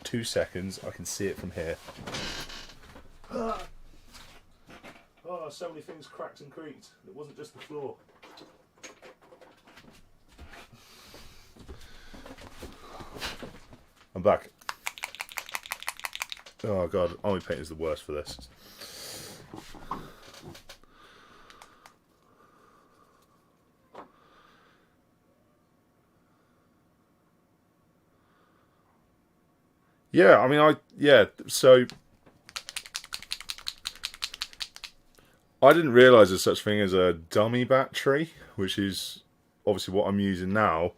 2 seconds, I can see it from here. Oh, so many things cracked and creaked. It wasn't just the floor. I'm back. Oh God, army paint is the worst for this. Yeah, I mean, so I didn't realise there's such thing as a dummy battery, which is obviously what I'm using now.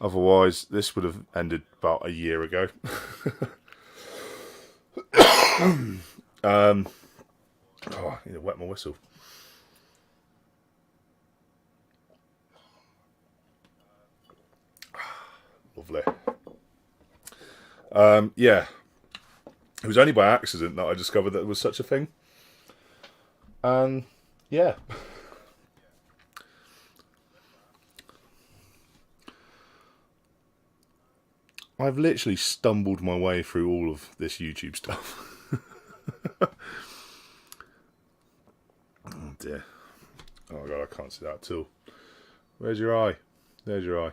Otherwise, this would have ended about a year ago. I need to wet my whistle. Lovely. Yeah. It was only by accident that I discovered that there was such a thing. And yeah. I've literally stumbled my way through all of this YouTube stuff. Oh dear. Oh God, I can't see that at all. Where's your eye? There's your eye.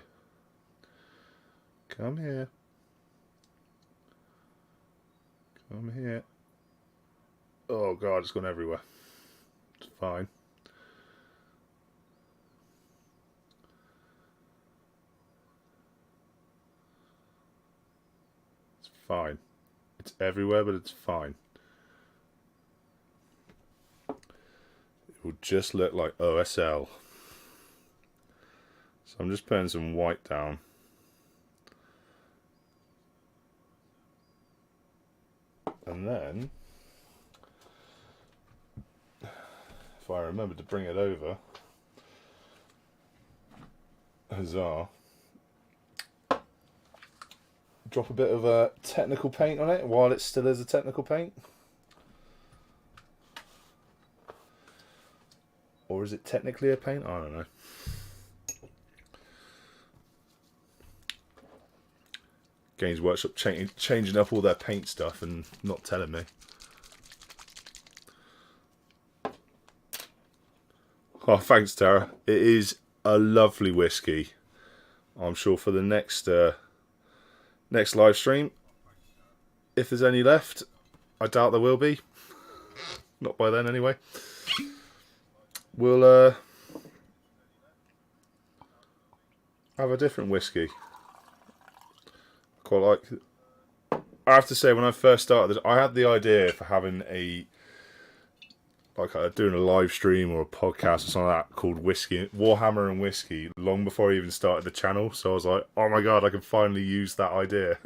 Come here. Come here. Oh God, it's gone everywhere. It's fine. It's fine. It's everywhere, but it's fine. It will just look like OSL. So I'm just putting some white down. And then, if I remember to bring it over, huzzah, drop a bit of a technical paint on it while it still is a technical paint. Or is it technically a paint? I don't know. Games Workshop changing up all their paint stuff and not telling me. Oh, thanks, Tara. It is a lovely whiskey. I'm sure for the next live stream, if there's any left, I doubt there will be. Not by then, anyway. We'll have a different whiskey. Quite like. I have to say, when I first started this, I had the idea for having doing a live stream or a podcast or something like that called Whisky, Warhammer and Whisky, long before I even started the channel. So I was like, oh my god, I can finally use that idea.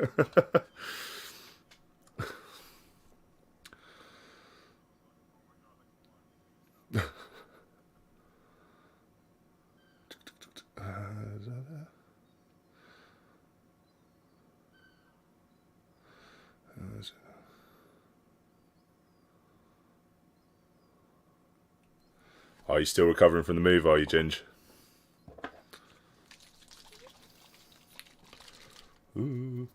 Are you still recovering from the move, are you, Ginge? Ooh.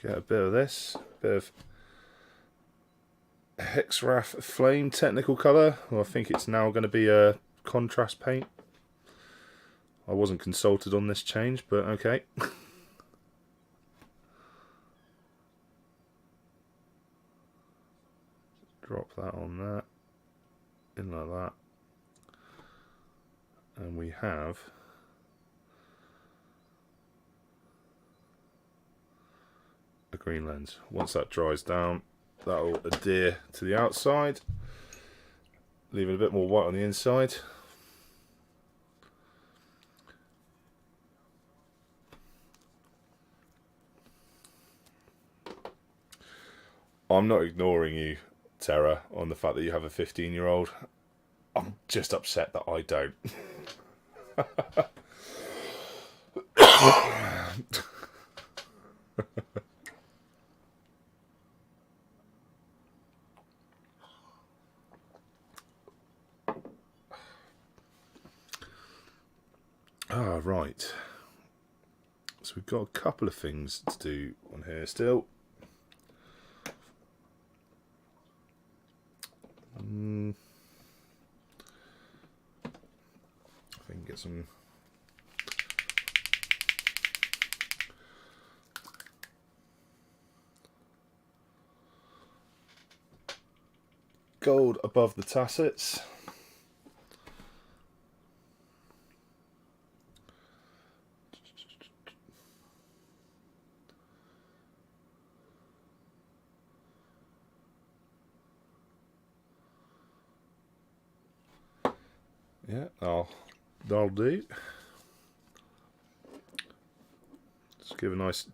Get a bit of this, bit of Hexwrath Flame technical colour. Well, I think it's now going to be a contrast paint. I wasn't consulted on this change, but okay. Drop that on that, in like that, and we have a green lens. Once that dries down, that will adhere to the outside, leave it a bit more white on the inside. I'm not ignoring you, Tara, on the fact that you have a 15-year-old. I'm just upset that I don't. Ah, right. So we've got a couple of things to do on here still. I think get some gold above the tassets. Yeah, that'll do. Just give a nice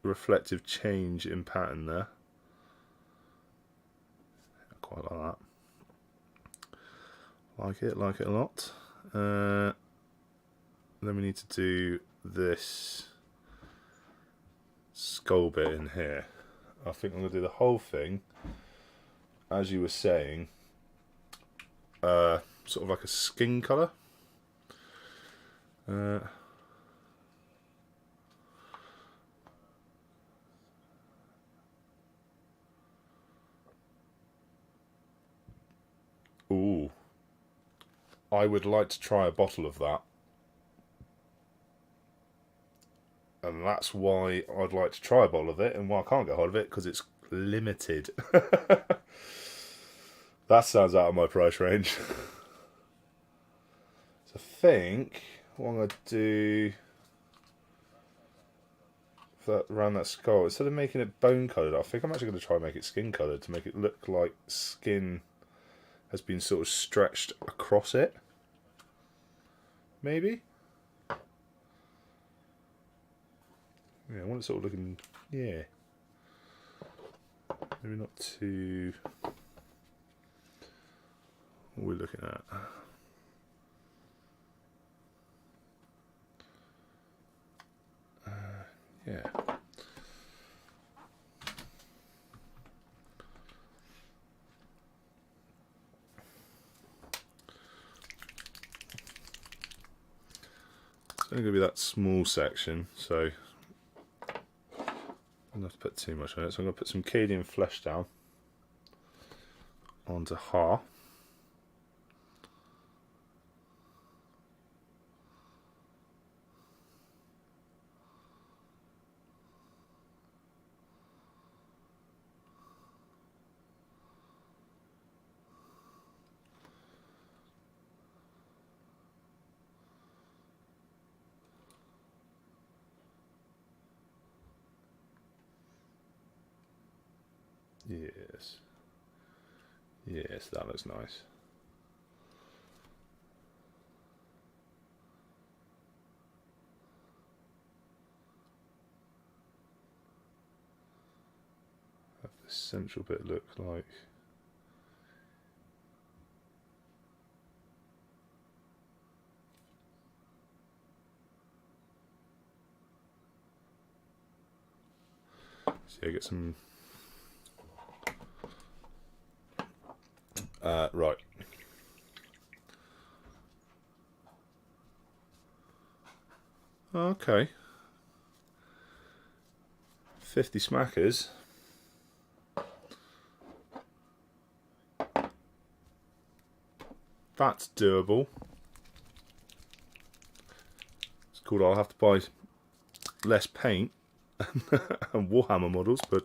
reflective change in pattern there. I quite like that. Like it a lot. Then we need to do this skull bit in here. I think I'm going to do the whole thing, as you were saying, sort of like a skin colour. Ooh. I would like to try a bottle of that. And that's why I'd like to try a bottle of it, and why I can't get hold of it, because it's limited. That sounds out of my price range. So I think what I'm going to do around that skull, instead of making it bone coloured, I think I'm actually going to try and make it skin coloured to make it look like skin has been sort of stretched across it. Maybe? Yeah, I want it sort of looking, yeah. Maybe not too... What are we looking at? Yeah. It's only going to be that small section, so I'm not to put too much on it, so I'm going to put some Cadian flesh down onto Har. Yes. Yes, that looks nice. Have the central bit look like. See, I get some. Right. Okay. 50 smackers. That's doable. It's cool. I'll have to buy less paint and Warhammer models, but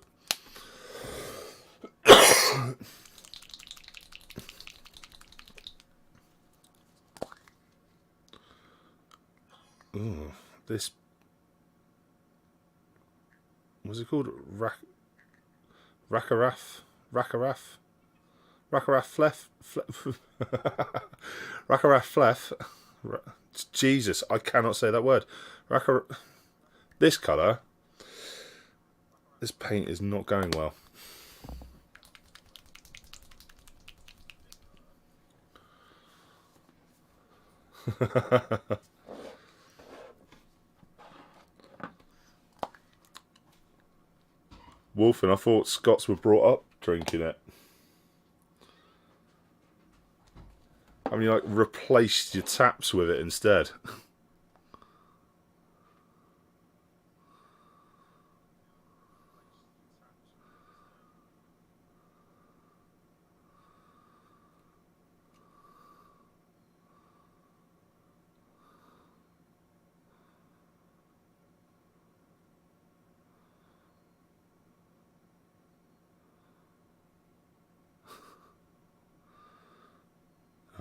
ooh, this, what's it called? Rakaraf Flef. Rakaraf Flef. Jesus, I cannot say that word. This colour, this paint is not going well. Wolfen, I thought Scots were brought up drinking it. I mean, you like replaced your taps with it instead.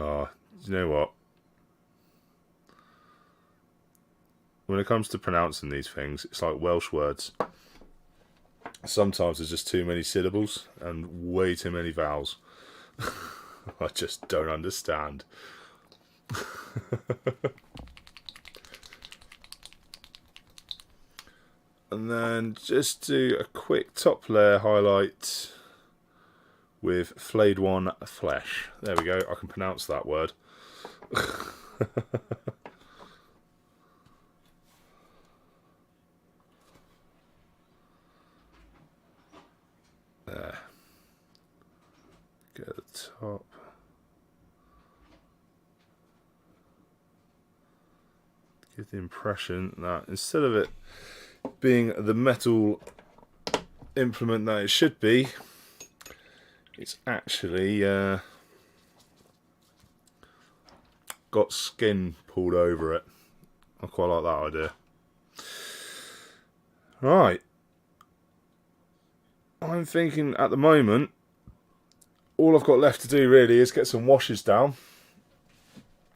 Oh, you know what? When it comes to pronouncing these things, it's like Welsh words. Sometimes there's just too many syllables and way too many vowels. I just don't understand. And then just do a quick top layer highlight with flayed one flesh. There we go, I can pronounce that word. There. Get the top. Give the impression that instead of it being the metal implement that it should be, it's actually got skin pulled over it. I quite like that idea. Right. I'm thinking at the moment, all I've got left to do really is get some washes down,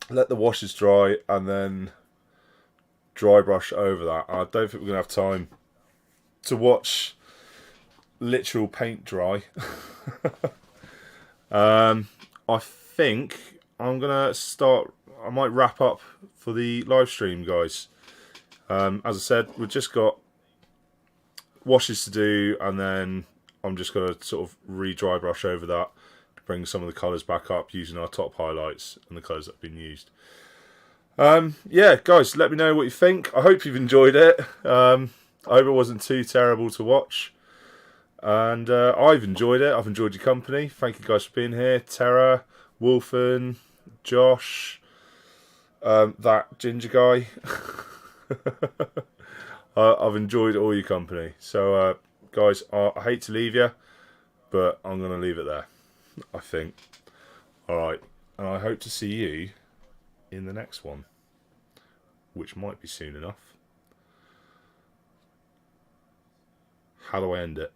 let the washes dry, and then dry brush over that. I don't think we're going to have time to watch literal paint dry. I think I'm going to start, I might wrap up for the live stream, guys. As I said, we've just got washes to do, and then I'm just going to sort of re-dry brush over that to bring some of the colours back up using our top highlights and the colours that have been used. Yeah, guys, let me know what you think. I hope you've enjoyed it. I hope it wasn't too terrible to watch. And I've enjoyed it. I've enjoyed your company. Thank you guys for being here. Tara, Wolfen, Josh, that ginger guy. I've enjoyed all your company. So guys, I hate to leave you, but I'm going to leave it there, I think. Alright, and I hope to see you in the next one, which might be soon enough. How do I end it?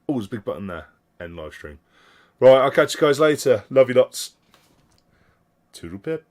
Oh, there's a big button there. End live stream. Right, I'll catch you guys later. Love you lots. Toodle pip.